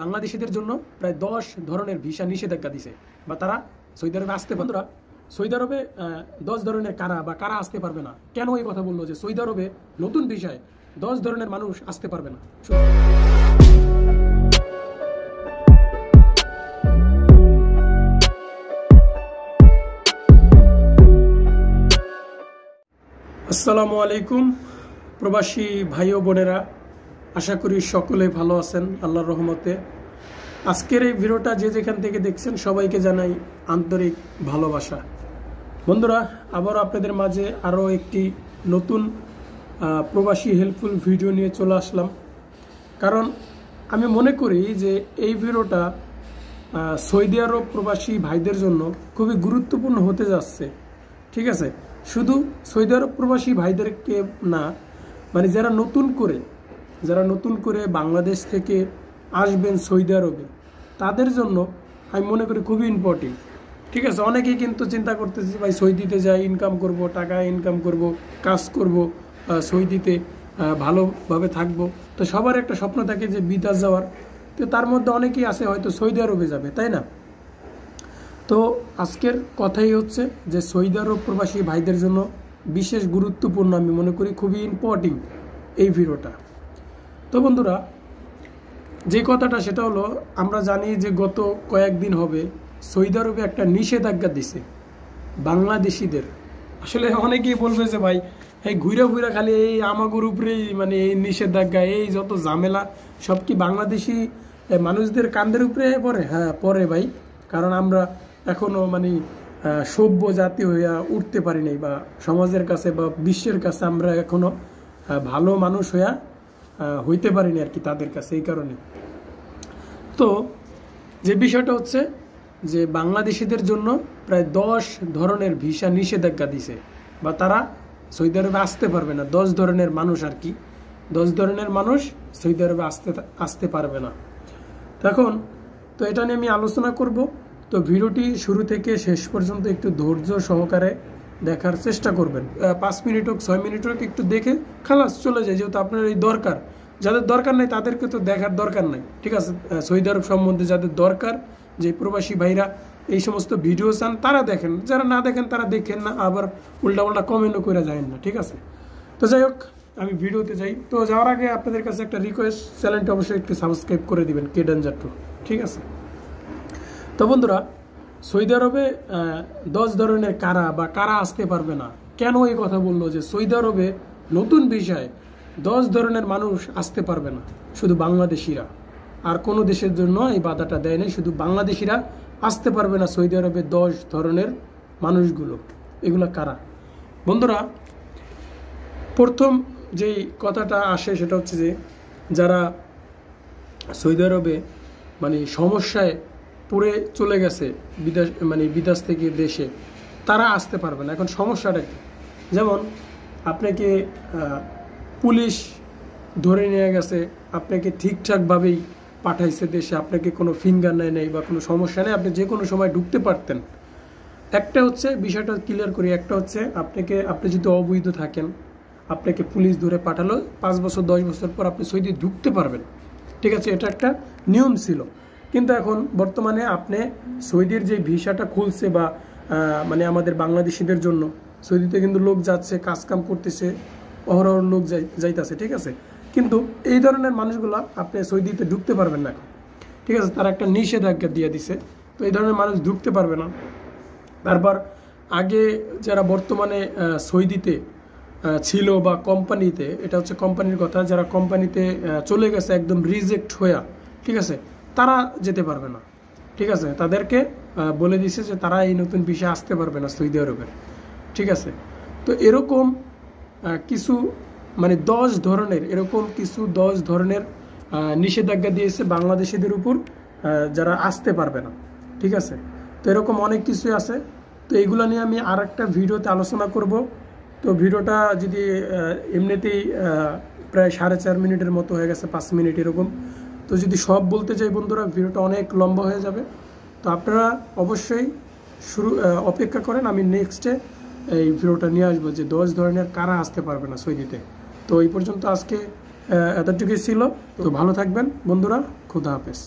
বাংলাদেশিদের জন্য প্রায় 10 ধরনের ভিসা নিষেধাজ্ঞা দিছে বা তারা সৌদি আরবে আসতে পারবে না। সৌদি আরবে 10 ধরনের কারা আসতে পারবে না। কেন এই কথা বললো যে সৌদি আরবে নতুন ভিসায় 10 ধরনের মানুষ আসতে পারবে না। আসসালামু আলাইকুম প্রবাসী ভাই ও বোনেরা, আশা করি সকলে ভালো আছেন আল্লাহর রহমতে। আজকের এই ভিডিওটা যে যেখান থেকে দেখছেন সবাইকে জানাই আন্তরিক ভালোবাসা। বন্ধুরা, আবারও আপনাদের মাঝে আরও একটি নতুন প্রবাসী হেল্পফুল ভিডিও নিয়ে চলে আসলাম। কারণ আমি মনে করি যে এই ভিডিওটা সৌদি আরব প্রবাসী ভাইদের জন্য খুবই গুরুত্বপূর্ণ হতে যাচ্ছে। ঠিক আছে, শুধু সৌদি আরব প্রবাসী ভাইদেরকে না, মানে যারা নতুন করে বাংলাদেশ থেকে আসবেন সৌদি আরবে, তাদের জন্য আমি মনে করি খুবই ইম্পর্টেন্ট। ঠিক আছে, অনেকেই কিন্তু চিন্তা করতেছে ভাই সৌদিতে যাই, ইনকাম করব, টাকা ইনকাম করব, কাজ করব, সৌদিতে ভালোভাবে থাকবো। তো সবার একটা স্বপ্ন থাকে যে বিদেশ যাওয়ার। তো তার মধ্যে অনেকেই আছে হয়তো সৌদি আরবে যাবে, তাই না? তো আজকের কথাই হচ্ছে যে সৌদি আরব প্রবাসী ভাইদের জন্য বিশেষ গুরুত্বপূর্ণ, আমি মনে করি খুবই ইম্পর্টেন্ট এই ভিডিওটা। তো বন্ধুরা, যে কথাটা সেটা হলো, আমরা জানি যে গত কয়েকদিন হবে সৌদি আরবে একটা নিষেধাজ্ঞা দিছে বাংলাদেশিদের। আসলে অনেকেই বলবে যে ভাই এই ঘুরা খালি এই আমাগুর উপরেই মানে এই নিষেধাজ্ঞা, এই যত ঝামেলা সব কি বাংলাদেশি মানুষদের কান্দের উপরে পড়ে? হ্যাঁ পড়ে ভাই, কারণ আমরা এখনো মানে সভ্য জাতি হইয়া উঠতে পারি নাই, বা সমাজের কাছে বা বিশ্বের কাছে আমরা এখনো ভালো মানুষ হইতে পারিনি আর কি তাদের কাছে। এই কারণে তো যে বিষয়টা হচ্ছে যে বাংলাদেশিদের জন্য প্রায় 10 ধরনের ভিসা নিষেধাজ্ঞা দিছে বা তারা সৌদি আরবে আসতে পারবে না। 10 ধরনের মানুষ আর কি, 10 ধরনের মানুষ সৌদি আরবে আসতে পারবে না। এখন তো এটা নিয়ে আমি আলোচনা করব। তো ভিডিওটি শুরু থেকে শেষ পর্যন্ত একটু ধৈর্য সহকারে দেখার চেষ্টা করবেন। 5 মিনিট হোক 6 মিনিট হোক একটু দেখে খালাস চলে যায়, যেহেতু আপনার এই দরকার। যাদের দরকার নাই তাদেরকে তো দেখার দরকার নাই। ঠিক আছে, সৌদি আরব সম্বন্ধে যাদের দরকার, যে প্রবাসী ভাইরা এই সমস্ত ভিডিও চান তারা দেখেন, যারা না দেখেন তারা দেখেন না, আবার উল্টা কমেন্টও করে যায় না। ঠিক আছে, তো যাই হোক আমি ভিডিওতে যাই। তো যাওয়ার আগে আপনাদের কাছে একটা রিকোয়েস্ট, চ্যানেলটা অবশ্যই একটু সাবস্ক্রাইব করে দিবেন, কে ডেঞ্জার টু। ঠিক আছে, তো বন্ধুরা, সৌদি আরবে 10 ধরনের কারা আসতে পারবে না। কেন এই কথা বললো যে সৌদি আরবে নতুন ভিসায় 10 ধরনের মানুষ আসতে পারবে না, শুধু বাংলাদেশিরা। আর কোনো দেশের জন্য এই বাধাটা দেয় নাই, শুধু বাংলাদেশিরা আসতে পারবে না সৌদি আরবে 10 ধরনের মানুষগুলো। এগুলো কারা? বন্ধুরা, প্রথম যেই কথাটা আসে সেটা হচ্ছে যে যারা সৌদি আরবে মানে সমস্যায় পড়ে চলে গেছে বিদেশ থেকে দেশে, তারা আসতে পারবে না। এখন সমস্যাটা কি? যেমন আপনাকে পুলিশ ধরে নিয়ে গেছে, আপনাকে ঠিকঠাকভাবেই পাঠাইছে দেশে, আপনাকে কোনো ফিঙ্গার নেই বা কোনো সমস্যা নেই, আপনি যে কোনো সময় ঢুকতে পারতেন। একটা হচ্ছে বিষয়টা ক্লিয়ার করি, একটা হচ্ছে আপনি যদি অবৈধ থাকেন, আপনাকে পুলিশ ধরে পাঠালো, 5 বছর 10 বছর পর আপনি সৌদি ঢুকতে পারবেন। ঠিক আছে, এটা একটা নিয়ম ছিল। কিন্তু এখন বর্তমানে আপনি সৌদির যে ভিসাটা খুলছে বা মানে আমাদের বাংলাদেশিদের জন্য, সৌদিতে কিন্তু লোক যাচ্ছে, কাজকাম করতেছে, অহরহ লোক যাইতেছে। ঠিক আছে, কিন্তু এই ধরনের মানুষগুলো আপনি সৌদিতে ঢুকতে পারবেন না। ঠিক আছে, তারা একটা নিষেধাজ্ঞা দিয়ে দিছে, তো এই ধরনের মানুষ ঢুকতে পারবে না। তারপর আগে যারা বর্তমানে সৌদিতে ছিল বা কোম্পানিতে, এটা হচ্ছে কোম্পানির কথা, যারা কোম্পানিতে চলে গেছে একদম রিজেক্ট হইয়া, ঠিক আছে, তারা যেতে পারবে না। ঠিক আছে, তাদেরকে বলে দিছে যে তারা এই নতুন ভিসা আসতে পারবে না সৌদি আরবে। ঠিক আছে, তো এরকম কিছু মানে 10 ধরনের নিষেধাজ্ঞা দিয়েছে বাংলাদেশিদের উপর, যারা আসতে পারবে না। ঠিক আছে, তো এরকম অনেক কিছুই আছে। তো এইগুলো নিয়ে আমি আর একটা ভিডিওতে আলোচনা করব। তো ভিডিওটা যদি এমনিতেই প্রায় 4.5 মিনিটের মতো হয়ে গেছে, 5 মিনিট এরকম। তো যদি সব বলতে চাই বন্ধুরা, ভিডিওটা অনেক লম্বা হয়ে যাবে। তো আপনারা অবশ্যই অপেক্ষা করেন, আমি নেক্সটে এই ভিডিওটা নিয়ে আসবো যে 10 ধরনের কারা আসতে পারবে না সৌদিতে। তো এই পর্যন্ত আজকে এতটুকুই ছিল। তো ভালো থাকবেন বন্ধুরা, খুদা হাফেজ।